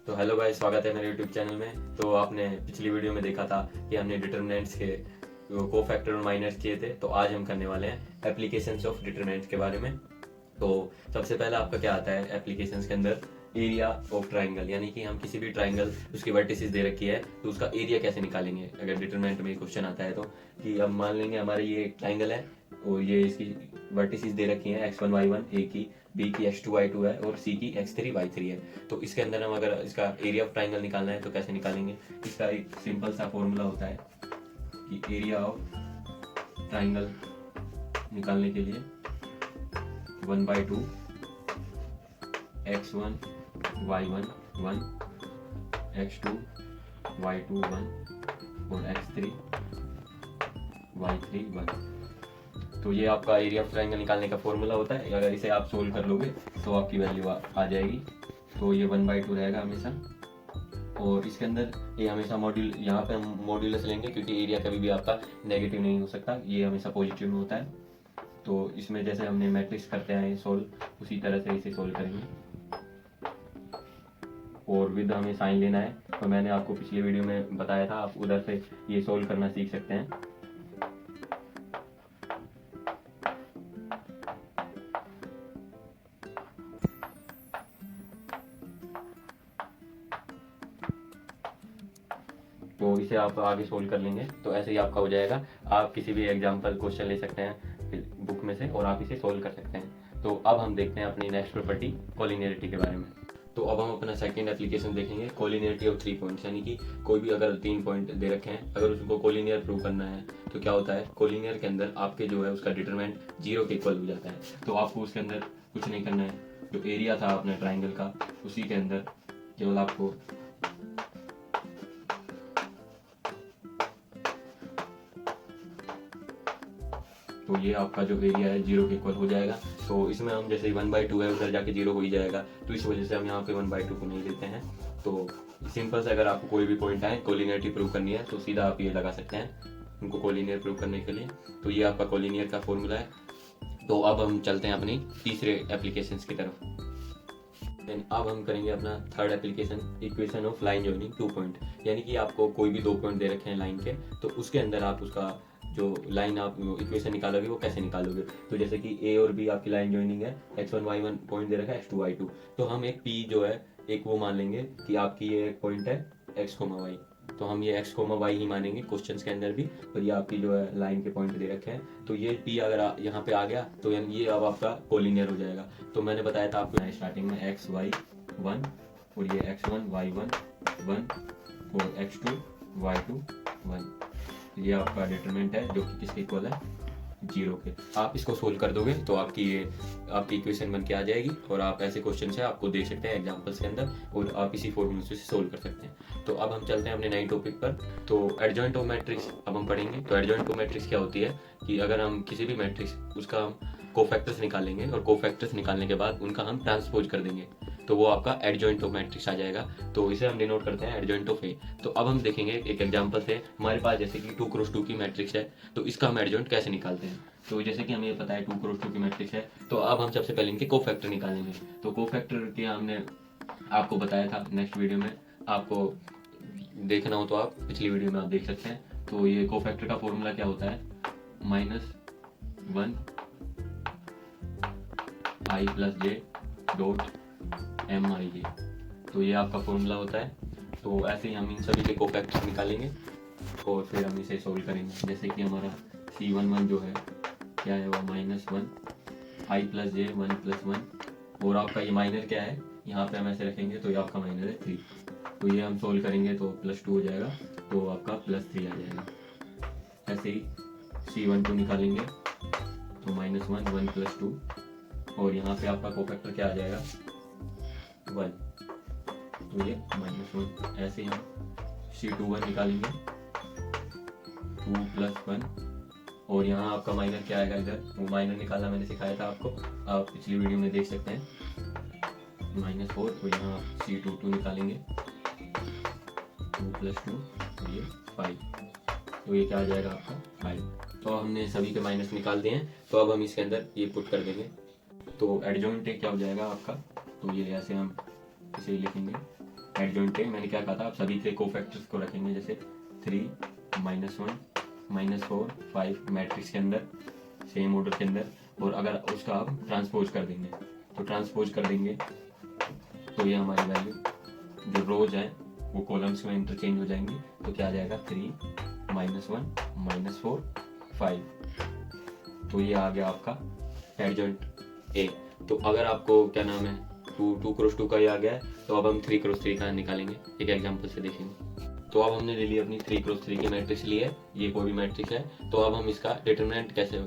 तो hello guys, स्वागत है मेरे यूट्यूब चैनल में। तो आपने पिछली वीडियो में देखा था कि हमने डिटरमिनेंट्स के को फैक्टर और माइनर्स किए थे। तो आज हम करने वाले हैं एप्लीकेशंस ऑफ डिटरमिनेंट्स के बारे में। तो सबसे पहले आपका क्या आता है एप्लीकेशंस के अंदर, एरिया ऑफ ट्राइंगल, यानी कि हम किसी भी ट्राइंगल उसकी वर्टिसेस दे रखी है तो उसका एरिया कैसे निकालेंगे। अगर डिटरमिनेंट में क्वेश्चन आता है तो कि अब मान लेंगे हमारे ये एक ट्राइंगल है और ये इसकी वर्टिसेस दे रखी हैं x1 y1, ए की बी की x2 y2 है और सी की x3 y3 है। तो इसके अंदर हम अगर इसका एरिया ऑफ ट्राइंगल निकालना है तो कैसे निकालेंगे। इसका एक सिंपल सा फॉर्मूला होता है कि एरिया ऑफ ट्राइंगल निकालने के लिए 1/2 x1 y1 1, x2 y2 1 और x3 y3 1। तो ये आपका एरिया ऑफ ट्राइंगल निकालने का फॉर्मूला होता है। अगर इसे आप सोल्व कर लोगे तो आपकी वैल्यू आ जाएगी। तो ये 1/2 रहेगा हमेशा। और इसके अंदर ये हमेशा मॉड्यूल, यहाँ पे हम मॉड्यूलस लेंगे क्योंकि एरिया कभी भी आपका नेगेटिव नहीं हो सकता, ये हमेशा पॉजिटिव में होता है। तो इसमें जैसे हमने मैट्रिक्स करते हैं सोल्व, उसी तरह से इसे सोल्व करेंगे। और विद हमें साइन लेना है, तो मैंने आपको पिछली वीडियो में बताया था, आप उधर से ये सोल्व करना सीख सकते हैं। तो इसे आप आगे सोल्व कर लेंगे तो ऐसे ही आपका हो जाएगा। आप किसी भी एग्जाम्पल क्वेश्चन ले सकते हैं बुक में से और आप इसे सोल्व कर सकते हैं। तो अब हम देखते हैं अपनी नेक्स्ट प्रॉपर्टी कोलिनियरिटी के बारे में। तो अब हम अपना सेकंड एप्लीकेशन देखेंगे, कोलिनियरिटी ऑफ 3 पॉइंट्स, यानी कि कोई भी अगर 3 पॉइंट दे रखे हैं, अगर उसको कोलिनियर प्रूव करना है तो क्या होता है, कोलिनियर के अंदर आपके जो है उसका डिटरमिनेंट 0 के इक्वल हो जाता है। तो आपको उसके अंदर कुछ नहीं करना है, जो एरिया था अपने ट्राइंगल का उसी के अंदर केवल आपको तो ये आपका जो एरिया है 0 के इक्वल हो जाएगा। तो इसमें हम जैसे 1/2 है, उधर जाके 0 हो ही जाएगा, तो इस वजह से हम यहाँ पे 1/2 को नहीं लेते हैं। तो सिंपल से अगर आपको कोई भी पॉइंट आए कोलिनियरिटी प्रूव करनी है तो सीधा आप ये लगा सकते हैं उनको कोलिनियर प्रूव करने के लिए। तो ये आपका कोलिनियर का फॉर्मूला है। तो अब हम चलते हैं अपनी तीसरे एप्लीकेशन की तरफ। अब हम करेंगे अपना third application, equation of line joining 2 point, यानी कि आपको कोई भी 2 पॉइंट दे रखे हैं लाइन के, तो उसके अंदर आप उसका जो लाइन आप इक्वेशन निकालोगे वो कैसे निकालोगे। तो जैसे कि ए और बी आपकी लाइन जॉइनिंग है, x1 y1 पॉइंट दे रखा है x2 y2, तो हम एक p जो है एक वो मान लेंगे कि आपकी ये एक पॉइंट है x, y, तो हम ये x, y ही मानेंगे क्वेश्चन के अंदर भी। और ये आपकी जो है लाइन के पॉइंट दे रखे हैं, तो ये p अगर यहाँ पे आ गया तो ये अब आपका कोलिनियर हो जाएगा। तो मैंने बताया था आपको स्टार्टिंग में x y 1 और ये x1 y1 1 और x2 y2 1, ये आपका डिटरमिनेंट है जो कि किसके इक्वल है 0 के। आप इसको सोल्व कर दोगे तो आपकी इक्वेशन बन के आ जाएगी। और आप ऐसे क्वेश्चन है आपको देख सकते हैं एग्जांपल्स के अंदर और आप इसी फॉर्मूले से सोल्व कर सकते हैं। तो अब हम चलते हैं अपने नए टॉपिक पर। तो एडजॉइंट ऑफ मैट्रिक्स अब हम पढ़ेंगे। तो एडजॉइंट ऑफ मैट्रिक्स क्या होती है कि अगर हम किसी भी मैट्रिक्स उसका हम कोफैक्टर्स निकालेंगे और कोफैक्टर्स निकालने के बाद उनका हम ट्रांसपोज कर देंगे तो वो आपका एडजॉइंट ऑफ मैट्रिक्स आ जाएगा। तो इसे हम डिनोट करते हैं एडजॉइंट ऑफ ए। तो अब हम देखेंगे एक एग्जांपल से, हमारे पास जैसे कि 2x2 की मैट्रिक्स है, तो इसका हम एडजॉइंट कैसे निकालते हैं। तो जैसे कि हमें ये पता है 2x2 की मैट्रिक्स है, तो अब हम सबसे पहले इनके कोफैक्टर निकालेंगे। तो कोफैक्टर के हमने आपको बताया था नेक्स्ट वीडियो में, आपको देखना हो तो आप पिछली वीडियो में आप देख सकते हैं। तो ये कोफैक्टर का फॉर्मूला क्या होता है, -1 i + j डॉट mij, तो ये आपका फॉर्मूला होता है। तो ऐसे ही हम इन सभी के कोफैक्टर्स निकालेंगे और फिर हम इसे सोल्व करेंगे। जैसे कि हमारा C11 जो है क्या है वो -1 i + j 1 + 1, और आपका ये माइनर क्या है यहाँ पे हम ऐसे रखेंगे तो ये आपका माइनर है 3। तो ये हम सोल्व करेंगे तो +2 हो जाएगा, तो आपका +3 आ जाएगा। ऐसे ही C12 निकालेंगे तो -1 1 + 2, और यहाँ पे आपका कोफैक्टर क्या आ जाएगा 1, तो ये -1। ऐसे ही हम C21 निकालेंगे 2 + 1, और यहाँ आपका माइनर क्या आएगा, इधर वो माइनर निकालना मैंने सिखाया था आपको, आप पिछली वीडियो में देख सकते हैं, -4। तो यहाँ C22 निकालेंगे 2 + 2, तो ये 5, तो ये क्या आ जाएगा आपका 5। तो हमने सभी के माइनस निकाल दिए हैं, तो अब हम इसके अंदर ये पुट कर तो एडजॉइंट क्या हो जाएगा आपका, तो ये ऐसे हम इसे लिखेंगे एडजॉइंट ए मैंने क्या कहा था, आप सभी के कोफैक्टर्स को रखेंगे, जैसे 3 -1 -4 5 मैट्रिक्स के अंदर सेम ऑर्डर के अंदर, और अगर उसका आप ट्रांसपोज कर देंगे तो ट्रांसपोज कर देंगे तो ये हमारी वैल्यू जो रोज हैं वो कॉलम्स में इंटरचेंज हो जाएंगी। तो क्या आ जाएगा 3 -1 -4 5। तो ये आ गया आपका एडजॉइंट ए। तो अगर आपको क्या नाम है 2 क्रॉस 2 का ये आ गया है, तो अब हम 3 क्रॉस 3 का निकालेंगे, एक एग्जांपल से देखेंगे। तो अब हमने ले ली अपनी 3 क्रॉस 3 की मैट्रिक्स ली है, ये कोई भी मैट्रिक्स है। तो अब हम इसका डिटरमिनेंट कैसे,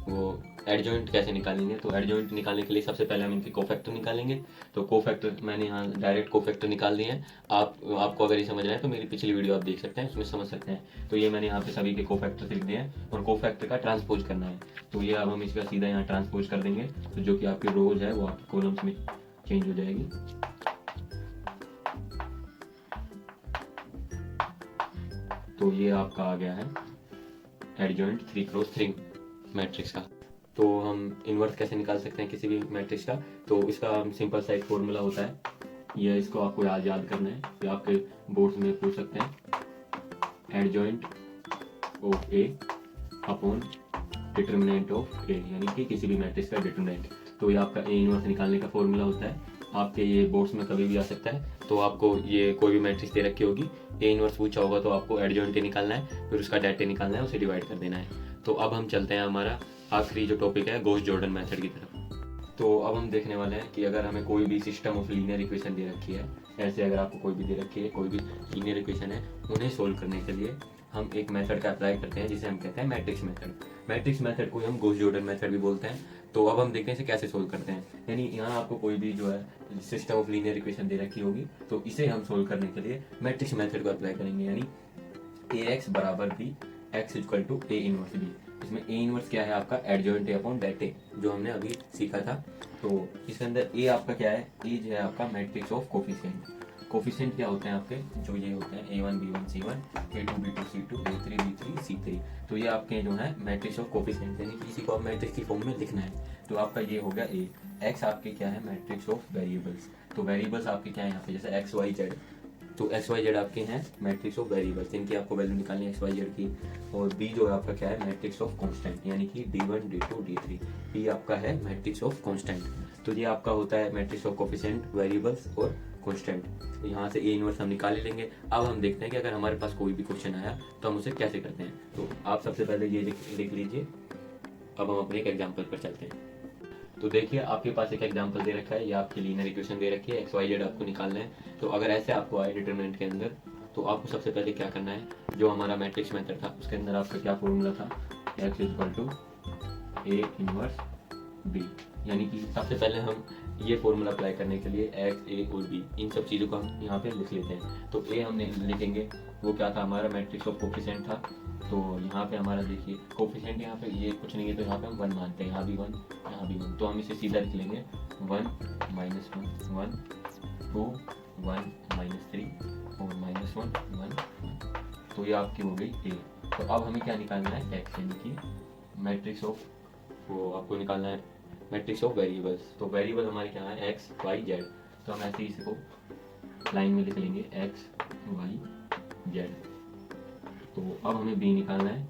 वो एडजॉइंट कैसे निकालेंगे। तो एडजॉइंट निकालने के लिए सबसे पहले हम इनके कोफैक्टर निकालेंगे। तो कोफैक्टर मैंने यहाँ डायरेक्ट कोफैक्टर निकाल दिए हैं। आपको अगर ये समझ रहा है तो मेरी पिछली वीडियो आप देख सकते हैं, उसमें समझ सकते हैं। तो ये मैंने यहाँ पे सभी के कोफैक्टर लिख दिए हैं और कोफैक्टर का ट्रांसपोज करना है। तो ये अब हम इसका सीधा यहाँ ट्रांसपोज कर देंगे, तो जो कि आपकी रोज है वो आपकी कॉलम्स में चेंज हो जाएगी। तो ये आपका आ गया है एडजॉइंट 3 क्रॉस 3 मैट्रिक्स का। तो हम इन्वर्स कैसे निकाल सकते हैं किसी भी मैट्रिक्स का। तो इसका सिंपल सा एक फॉर्मूला होता है, ये इसको आपको याद करना है, ये आपके बोर्ड्स में पूछ सकते हैं। Adjoint of A upon determinant of A, यानी कि किसी भी मैट्रिक्स का डिटरमिनेंट। तो ये आपका ए इन्वर्स निकालने का फॉर्मूला होता है, आपके ये बोर्ड्स में कभी भी आ सकता है। तो आपको ये कोई भी मैट्रिक्स दे रखी होगी, ए इन्वर्स पूछा होगा तो आपको एडजॉइंट ए निकालना है, फिर उसका डेटा निकालना है, उसे डिवाइड कर देना है। तो अब हम चलते हैं हमारा आखिरी जो टॉपिक है गॉस जॉर्डन मेथड की तरफ। तो अब हम देखने वाले हैं कि अगर हमें कोई भी सिस्टम ऑफ लीनियर इक्वेशन दे रखी है, ऐसे अगर आपको कोई भी दे रखी है, कोई भी लीनियर इक्वेशन है, उन्हें सोल्व करने के लिए हम एक मेथड का अप्लाई करते हैं जिसे हम कहते हैं मैट्रिक्स मेथड। मैट्रिक्स मेथड को हम गॉस जॉर्डन मेथड भी बोलते हैं। तो अब हम देखते हैं इसे कैसे सोल्व करते हैं। यानी यहाँ आपको कोई भी जो है सिस्टम ऑफ लीनियर इक्वेशन दे रखी होगी, तो इसे हम सोल्व करने के लिए मैट्रिक्स मेथड को अप्लाई करेंगे। यानी ax बराबर b x equal to A inverse b। इसमें ए इनवर्स क्या है आपका adjoint A upon det A, जो हमने अभी सीखा था। तो इसके अंदर ए आपका क्या है, ए जो है आपका मैट्रिक्स ऑफ कोफिशिएंट। कोफिशिएंट क्या होते हैं आपके, जो ये होते हैं a1 b1 c1 a2 b2 c2 a3 b3 c3। तो ये आपके जो है मैट्रिक्स ऑफ कोफिशिएंट, यानी किसी को आप मैट्रिक्स की फॉर्म में लिखना है। तो आपका ये हो गया ए। एक्स आपके क्या है मैट्रिक्स ऑफ वेरिएबल्स। तो वेरिएबल्स आपके क्या है यहाँ पे, जैसे एक्स वाई जेड। तो एक्स वाई जेड आपके हैं मैट्रिक्स ऑफ वेरिएबल्स, इनकी आपको वैल्यू निकालनी है एक्स वाई जेड की। और बी जो है आपका क्या है मैट्रिक्स ऑफ कांस्टेंट, यानी कि d1 d2 d3। बी आपका है मैट्रिक्स ऑफ कांस्टेंट। तो ये आपका होता है मैट्रिक्स ऑफ कोफिशिएंट, वेरिएबल्स और कांस्टेंट। तो यहाँ से ए इनवर्स हम निकाल ही लेंगे। अब हम देखते हैं कि अगर हमारे पास कोई भी क्वेश्चन आया तो हम उसे कैसे करते हैं। तो आप सबसे पहले ये लिख लीजिए। अब हम अपने एक एग्जाम्पल पर चलते हैं। तो देखिए आपके पास एक एग्जांपल दे रखा है, ये आपकी लीनियर इक्वेशन दे रखी है, एक्स वाई जेड आपको निकालना है। तो अगर ऐसे आपको आए डिटरमिनेंट के अंदर, तो आपको सबसे पहले क्या करना है, जो हमारा मैट्रिक्स मेथड था उसके अंदर आपका क्या फॉर्मूला था, x equal to A inverse B. यानी कि सबसे पहले हम ये फॉर्मूला अप्लाई करने के लिए एक्स ए और बी, इन सब चीज़ों को हम यहाँ पे लिख लेते हैं। तो ए हमने लिखेंगे, वो क्या था हमारा मैट्रिक्स ऑफ कोफिशिएंट था। तो यहाँ पे हमारा देखिए कोफिशिएंट यहाँ पे ये कुछ नहीं है, तो यहाँ पे हम 1 मानते हैं, यहाँ भी 1 यहाँ भी 1। तो हम इसे सीधा लिख लेंगे 1 -1 1 2 1 -3 और -1 1 1। तो ये आपकी हो गई ए। तो अब हमें क्या निकालना है, एक्स, यानी कि मैट्रिक्स ऑफ, वो आपको निकालना है मैट्रिक्स ऑफ वेरिएबल्स। तो वेरिएबल हमारे क्या है एक्स वाई जेड। तो हम ऐसे ही इसको लाइन में लिख लेंगे एक्स वाई जेड। तो अब हमें बी निकालना है।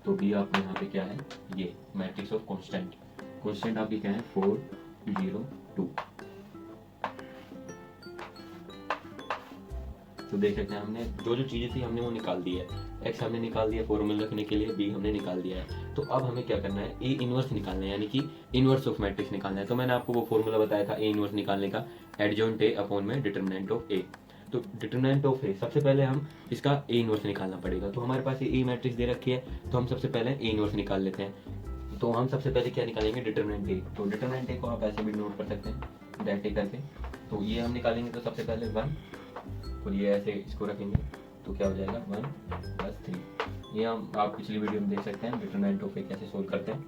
तो बी आपका यहाँ पे क्या है, ये मैट्रिक्स ऑफ कांस्टेंट। कांस्टेंट आपकी क्या है 4 0 2। तो देख सकते हैं हमने जो जो चीज़ें थी हमने वो निकाल दी है। एक्स हमने निकाल दिया फॉर्मूला रखने के लिए, बी हमने निकाल दिया है। तो अब हमें क्या करना है, ए इनवर्स निकालना है, यानी कि इनवर्स ऑफ मैट्रिक्स निकालना है। तो मैंने आपको वो फॉर्मूला बताया था ए इनवर्स निकालने का, एडजॉइंट ए अपॉन में डिटरमिनेंट ऑफ ए। तो डिटरमिनेंट ऑफ ए, सबसे पहले हम इसका ए इनवर्स निकालना पड़ेगा। तो हमारे पास ये ए मैट्रिक्स दे रखी है, तो हम सबसे पहले ए इनवर्स निकाल लेते हैं। तो हम सबसे पहले क्या निकालेंगे, डिटरमिनेंट ए। तो डिटरमिनेंट ए को आप ऐसे भी नोट कर सकते हैं दैट ए करके। तो ये हम निकालेंगे, तो सबसे पहले 1 और ये ऐसे इसको रखेंगे, तो क्या हो जाएगा 1 + 3। ये हम आप पिछली वीडियो में देख सकते हैं डिटरमिनेंट ऑफ ए कैसे सोल्व करते हैं।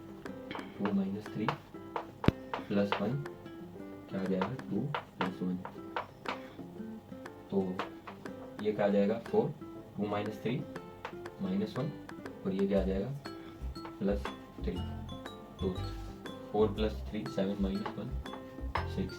2 - 3 + 1 क्या हो जाएगा 2 + 1। तो ये क्या आ जाएगा 4 2 - 3 -1 और ये क्या आ जाएगा +3। तो 4 + 3 7 - 1 6।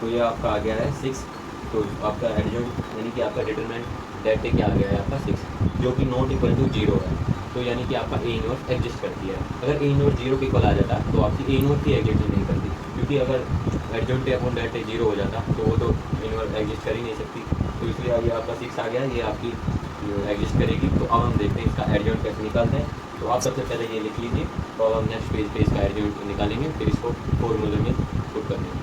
तो ये आपका आ गया है 6 तो आपका एडजॉइंट यानी कि आपका डिटरमिनेंट दैट क्या आ गया है आपका 6, जो कि नॉट इक्वल टू 0 है। तो यानी कि आपका ए इनवर्स एग्जिस्ट करती है। अगर ए इनवर्स 0 के इक्वल आ जाता तो आपकी ए इनवर्स ही एग्जिस्ट नहीं करती, क्योंकि अगर एडजॉइंट अपॉन दैट 0 हो जाता तो वो तो इनवर्स एग्जिस्ट कर ही नहीं सकती। तो इसलिए अब ये आपका 6 आ गया, ये आपकी एग्जिस्ट करेगी। तो अब हम देखते हैं इसका एडजॉइंट कैसे निकालते हैं। तो आप सबसे पहले ये लिख लीजिए, तो अब हम नेक्स्ट पेज पे इसका एडजॉइंट निकालेंगे, फिर इसको फॉर्मूले में पुट कर देंगे।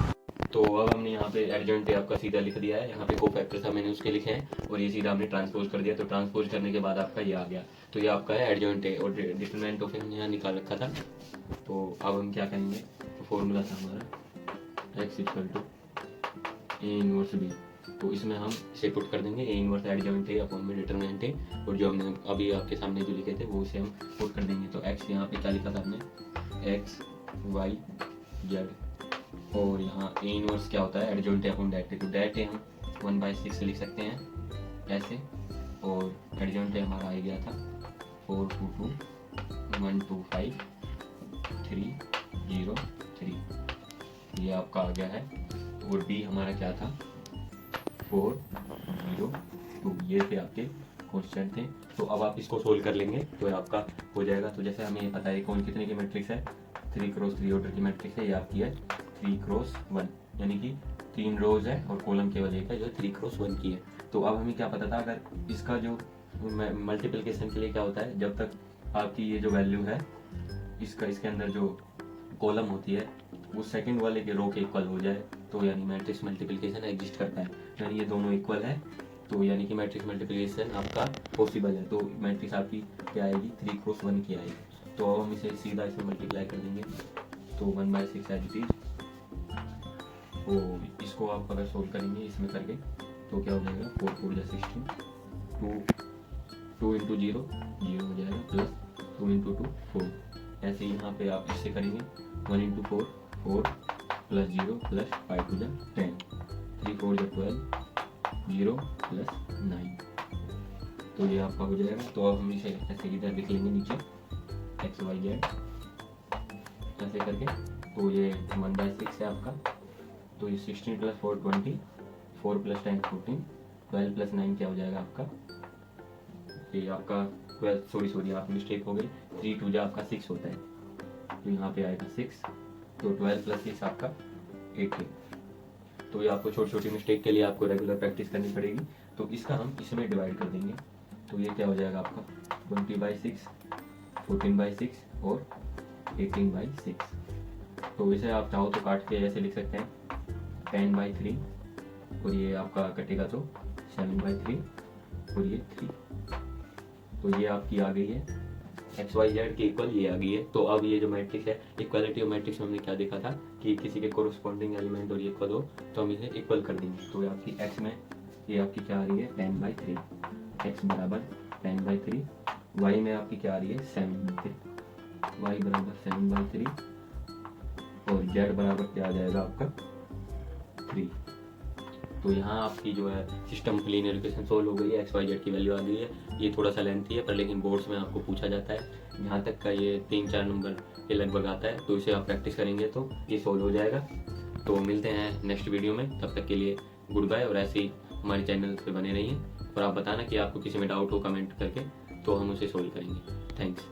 तो अब हमने यहाँ पे एडजॉइंट आपका सीधा लिख दिया है, यहाँ पे कोफैक्टर्स था मैंने उसके लिखे हैं, और ये सीधा हमने ट्रांसपोज कर दिया। तो ट्रांसपोज करने के बाद आपका ये आ गया, तो ये आपका है एडजॉइंट है, और डिटरमिनेंट ऑफ हमने यहाँ निकाल रखा था। तो अब हम क्या करेंगे, तो फॉर्मूला था हमारा x equal to A inverse B. तो इसमें हम इसे पुट कर देंगे, ए इनवर्स एडजॉइंट है अपॉन में डिटरमिनेंट है, और जो हमने अभी आपके सामने जो लिखे थे वो इसे हम पुट कर देंगे। तो x यहाँ पे क्या लिखा था हमने, x y z, और यहाँ ए इनवर्स क्या होता है, एडजॉइंट है अपॉन दैट है। तो दैट है हम 1/6 लिख सकते हैं ऐसे, और एडजॉइंट है हमारा आ गया था 4 2 2 1 2 5 3 0 3, ये आपका आ गया है। और बी हमारा क्या था 4 0 2, ये थे आपके क्वेश्चन थे। तो अब आप इसको सोल्व कर लेंगे तो आपका हो जाएगा। तो जैसे हमें पता है कौन कितने की मैट्रिक्स है, 3x3 ऑर्डर की मैट्रिक्स है, ये आपकी है 3x1, यानी कि 3 रोज है और कॉलम केवल एक है जो 3x1 की है। तो अब हमें क्या पता था, अगर इसका जो मल्टीप्लिकेशन के लिए क्या होता है, जब तक आपकी ये जो वैल्यू है इसका इसके अंदर जो कॉलम होती है वो सेकंड वाले के रो के इक्वल हो जाए, तो यानी मैट्रिक्स मल्टीप्लिकेशन एग्जिस्ट करता है। यानी ये दोनों इक्वल है, तो यानी कि मैट्रिक्स मल्टीप्लिकेशन आपका पॉसिबल है। तो मैट्रिक्स आपकी क्या आएगी, 3x1 की आएगी। तो अब हम इसे सीधा इसमें मल्टीप्लाई कर देंगे, तो 1/6 एज इट इज। तो इसको आप अगर सोल्व करेंगे इसमें करके तो क्या हो जाएगा, 4 4 जा 16, 2 इंटू 0 0 हो जाएगा, प्लस 2 इंटू 2 4। ऐसे ही यहाँ पे आप इससे करेंगे 1 इंटू 4 4 प्लस 0 प्लस 5 टू जा 10, 3 4 जा 12 0 प्लस 9। तो ये आपका हो जाएगा। तो अब हम इसे ऐसे इधर लिख लेंगे नीचे x y z ऐसे करके। तो ये 1/6 है आपका। तो ये 16 प्लस 4 20, 4 प्लस 10 14, 12 प्लस 9 क्या हो जाएगा आपका, ये आपका 12 सॉरी आप मिस्टेक हो गई, 3 2 जा आपका 6 होता है, तो यहाँ पे आएगा 6। तो 12 प्लस 6 आपका 18। तो ये आपको छोटी छोटी मिस्टेक के लिए आपको रेगुलर प्रैक्टिस करनी पड़ेगी। तो इसका हम इसमें डिवाइड कर देंगे, तो ये क्या हो जाएगा आपका 20/6, 14/6 और 18/6। तो इसे आप चाहो तो काट के ऐसे लिख सकते हैं 10/3, और ये आपका कटेगा तो 7/3, और ये 3। तो ये आपकी आ गई है एक्स वाई जेड की इक्वल, ये आ गई है। तो अब ये जो मैट्रिक्स है, इक्वालिटी ऑफ मैट्रिक्स में हमने क्या देखा था कि किसी के कोरोस्पॉन्डिंग एलिमेंट और ये इक्वल हो तो हम इसे इक्वल कर देंगे। तो ये आपकी एक्स में ये आपकी क्या आ रही है 10/3, एक्स बराबर 10/3, वाई में आपकी क्या आ रही है 7/3, वाई बराबर 7/3, और जेड बराबर क्या आ जाएगा आपका 3। तो यहाँ आपकी जो है सिस्टम की लीनियर इक्वेशन सोल्व हो गई है, एक्स वाई जेड की वैल्यू आ गई है। ये थोड़ा सा लेंथी है पर लेकिन बोर्ड्स में आपको पूछा जाता है, यहाँ तक का ये 3-4 नंबर के लगभग आता है। तो इसे आप प्रैक्टिस करेंगे तो ये सोल्व हो जाएगा। तो मिलते हैं नेक्स्ट वीडियो में, तब तक के लिए गुड बाय। और ऐसे ही हमारे चैनल पे बने रहिए, और आप बताना कि आपको किसी में डाउट हो कमेंट करके, तो हम उसे सोल्व करेंगे। थैंक्स।